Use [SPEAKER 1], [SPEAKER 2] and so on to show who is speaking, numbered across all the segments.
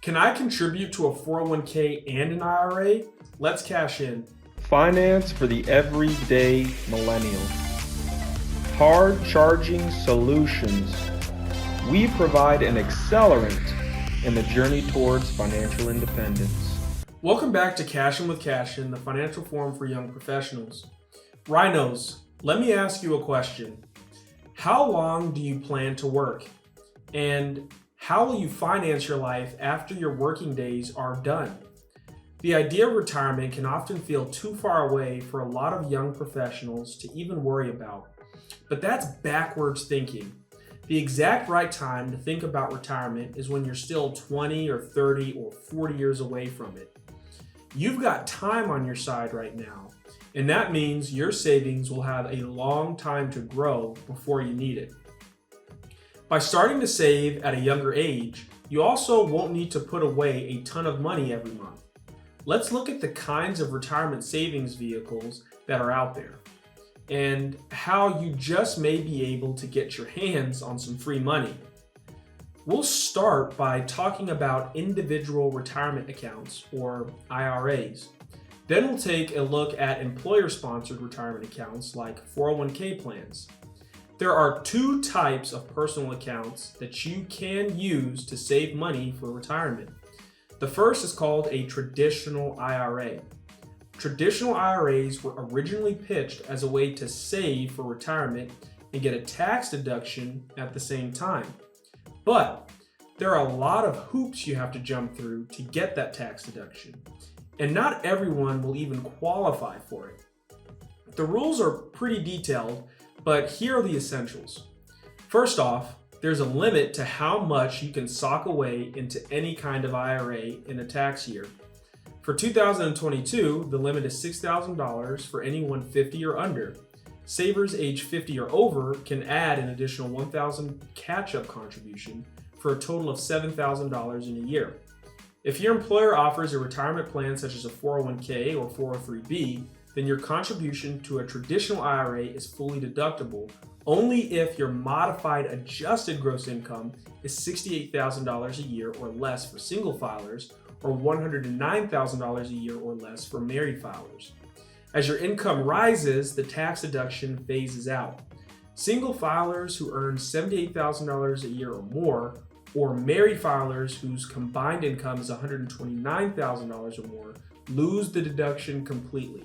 [SPEAKER 1] Can I contribute to a 401k and an IRA? Let's cash in.
[SPEAKER 2] Finance for the everyday millennial. Hard charging solutions. We provide an accelerant in the journey towards financial independence.
[SPEAKER 1] Welcome back to Cashin' with Cashin, the financial forum for young professionals. RINOs, let me ask you a question. How long do you plan to work? And how will you finance your life after your working days are done? The idea of retirement can often feel too far away for a lot of young professionals to even worry about. But that's backwards thinking. The exact right time to think about retirement is when you're still 20 or 30 or 40 years away from it. You've got time on your side right now, and that means your savings will have a long time to grow before you need it. By starting to save at a younger age, you also won't need to put away a ton of money every month. Let's look at the kinds of retirement savings vehicles that are out there and how you just may be able to get your hands on some free money. We'll start by talking about individual retirement accounts, or IRAs. Then we'll take a look at employer-sponsored retirement accounts like 401k plans. There are two types of personal accounts that you can use to save money for retirement. The first is called a traditional IRA. Traditional IRAs were originally pitched as a way to save for retirement and get a tax deduction at the same time. But there are a lot of hoops you have to jump through to get that tax deduction, and not everyone will even qualify for it. The rules are pretty detailed, but here are the essentials. First off, there's a limit to how much you can sock away into any kind of IRA in a tax year. For 2022, the limit is $6,000 for anyone 50 or under. Savers age 50 or over can add an additional $1,000 catch-up contribution for a total of $7,000 in a year. If your employer offers a retirement plan such as a 401k or 403b, then your contribution to a traditional IRA is fully deductible only if your modified adjusted gross income is $68,000 a year or less for single filers, or $109,000 a year or less for married filers. As your income rises, the tax deduction phases out. Single filers who earn $78,000 a year or more, or married filers whose combined income is $129,000 or more, lose the deduction completely.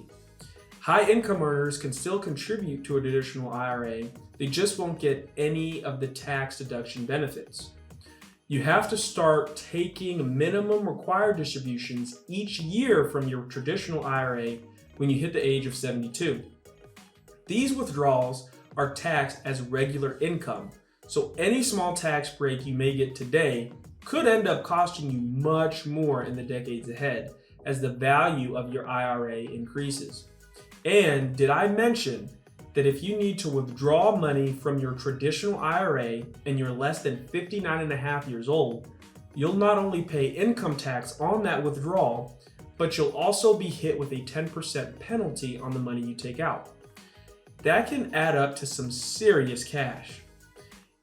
[SPEAKER 1] High income earners can still contribute to a traditional IRA, they just won't get any of the tax deduction benefits. You have to start taking minimum required distributions each year from your traditional IRA when you hit the age of 72. These withdrawals are taxed as regular income, so any small tax break you may get today could end up costing you much more in the decades ahead as the value of your IRA increases. And did I mention that if you need to withdraw money from your traditional IRA and you're less than 59 and a half years old, you'll not only pay income tax on that withdrawal, but you'll also be hit with a 10% penalty on the money you take out. That can add up to some serious cash.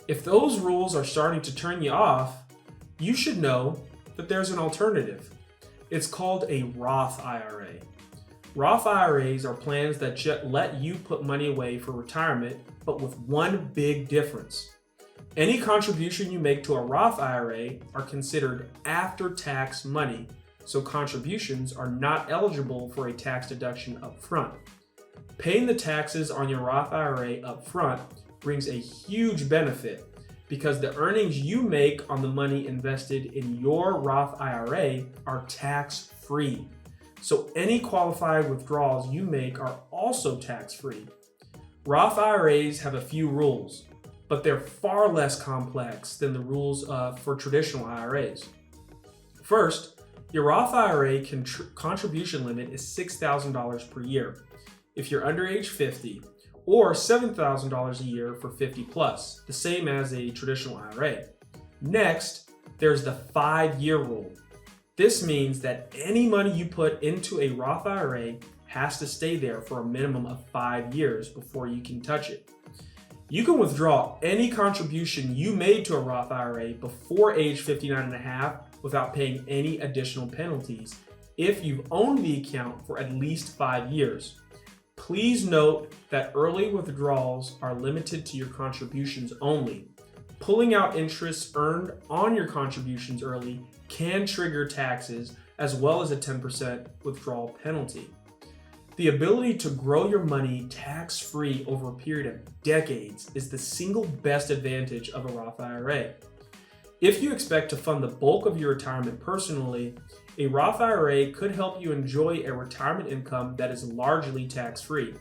[SPEAKER 1] If those rules are starting to turn you off, you should know that there's an alternative. It's called a Roth IRA. Roth IRAs are plans that let you put money away for retirement, but with one big difference. Any contribution you make to a Roth IRA are considered after-tax money, so contributions are not eligible for a tax deduction up front. Paying the taxes on your Roth IRA up front brings a huge benefit because the earnings you make on the money invested in your Roth IRA are tax-free. So any qualified withdrawals you make are also tax-free. Roth IRAs have a few rules, but they're far less complex than the rules for traditional IRAs. First, your Roth IRA contribution limit is $6,000 per year if you're under age 50, or $7,000 a year for 50 plus, the same as a traditional IRA. Next, there's the 5-year rule. This means that any money you put into a Roth IRA has to stay there for a minimum of 5 years before you can touch it. You can withdraw any contribution you made to a Roth IRA before age 59 and a half without paying any additional penalties if you've owned the account for at least 5 years. Please note that early withdrawals are limited to your contributions only. Pulling out interest earned on your contributions early can trigger taxes as well as a 10% withdrawal penalty. The ability to grow your money tax-free over a period of decades is the single best advantage of a Roth IRA. If you expect to fund the bulk of your retirement personally, a Roth IRA could help you enjoy a retirement income that is largely tax-free.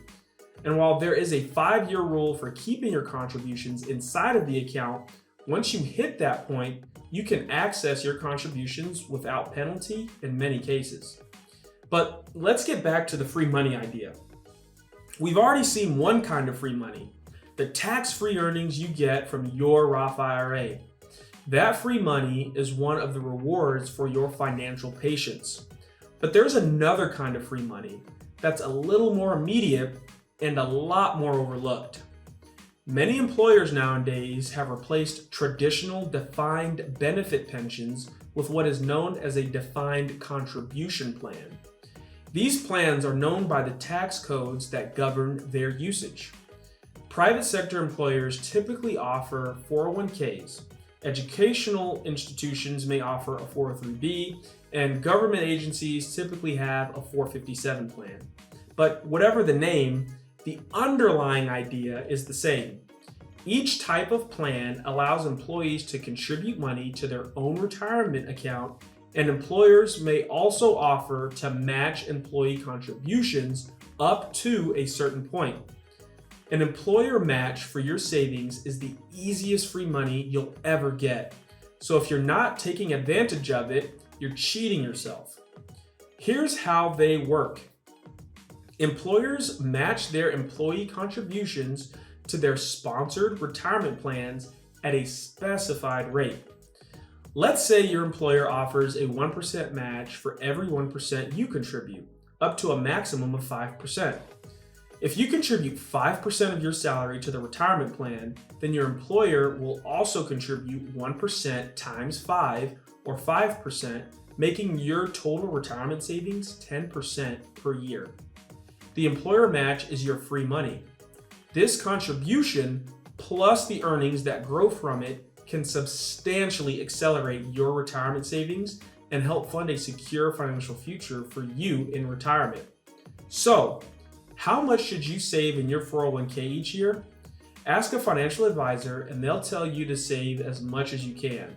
[SPEAKER 1] And while there is a 5-year rule for keeping your contributions inside of the account, once you hit that point, you can access your contributions without penalty in many cases. But let's get back to the free money idea. We've already seen one kind of free money, the tax-free earnings you get from your Roth IRA. That free money is one of the rewards for your financial patience. But there's another kind of free money that's a little more immediate and a lot more overlooked. Many employers nowadays have replaced traditional defined benefit pensions with what is known as a defined contribution plan. These plans are known by the tax codes that govern their usage. Private sector employers typically offer 401ks. Educational institutions may offer a 403b, and government agencies typically have a 457 plan. But whatever the name, the underlying idea is the same. Each type of plan allows employees to contribute money to their own retirement account, and employers may also offer to match employee contributions up to a certain point. An employer match for your savings is the easiest free money you'll ever get. So if you're not taking advantage of it, you're cheating yourself. Here's how they work. Employers match their employee contributions to their sponsored retirement plans at a specified rate. Let's say your employer offers a 1% match for every 1% you contribute, up to a maximum of 5%. If you contribute 5% of your salary to the retirement plan, then your employer will also contribute 1% times 5, or 5%, making your total retirement savings 10% per year. The employer match is your free money. This contribution, plus the earnings that grow from it, can substantially accelerate your retirement savings and help fund a secure financial future for you in retirement. So, how much should you save in your 401k each year? Ask a financial advisor and they'll tell you to save as much as you can.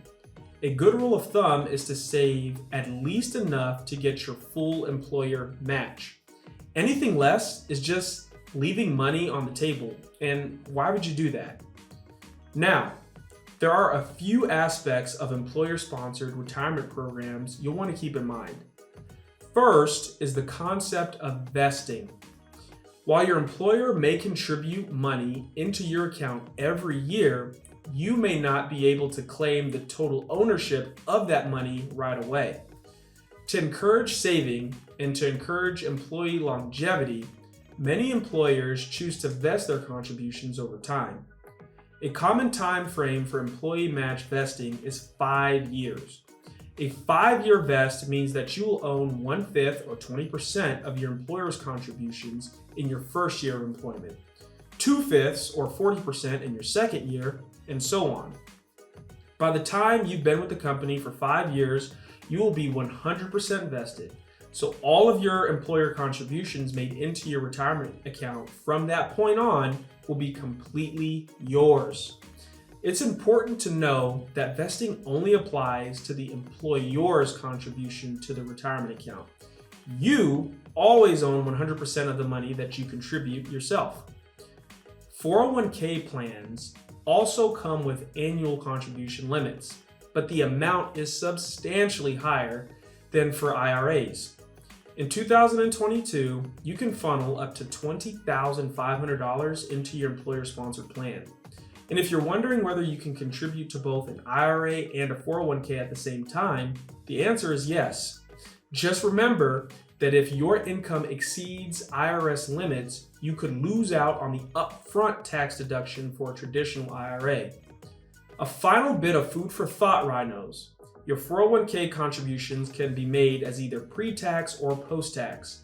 [SPEAKER 1] A good rule of thumb is to save at least enough to get your full employer match. Anything less is just leaving money on the table, and why would you do that? Now, there are a few aspects of employer-sponsored retirement programs you'll want to keep in mind. First is the concept of vesting. While your employer may contribute money into your account every year, you may not be able to claim the total ownership of that money right away. To encourage saving and to encourage employee longevity, many employers choose to vest their contributions over time. A common time frame for employee match vesting is 5 years. A 5-year vest means that you will own 1/5 or 20% of your employer's contributions in your first year of employment, 2/5 or 40% in your second year, and so on. By the time you've been with the company for 5 years, you will be 100% vested. So all of your employer contributions made into your retirement account from that point on will be completely yours. It's important to know that vesting only applies to the employer's contribution to the retirement account. You always own 100% of the money that you contribute yourself. 401k plans also come with annual contribution limits, but the amount is substantially higher than for IRAs. In 2022, you can funnel up to $20,500 into your employer-sponsored plan. And if you're wondering whether you can contribute to both an IRA and a 401k at the same time, the answer is yes. Just remember that if your income exceeds IRS limits, you could lose out on the upfront tax deduction for a traditional IRA. A final bit of food for thought, RINOs. your 401k contributions can be made as either pre-tax or post-tax.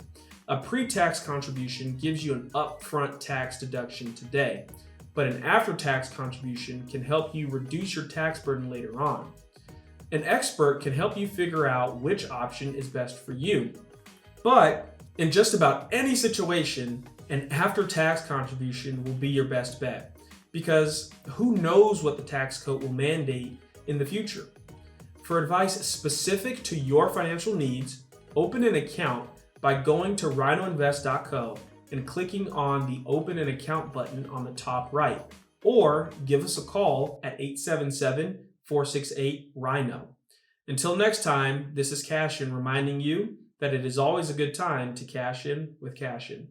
[SPEAKER 1] A pre-tax contribution gives you an upfront tax deduction today, but an after-tax contribution can help you reduce your tax burden later on. An expert can help you figure out which option is best for you. But in just about any situation, an after-tax contribution will be your best bet, because who knows what the tax code will mandate in the future. For advice specific to your financial needs, open an account by going to rhinoinvest.co and clicking on the Open an Account button on the top right, or give us a call at 877-468-RHINO. Until next time, this is Cashin reminding you that it is always a good time to cash in with Cashin.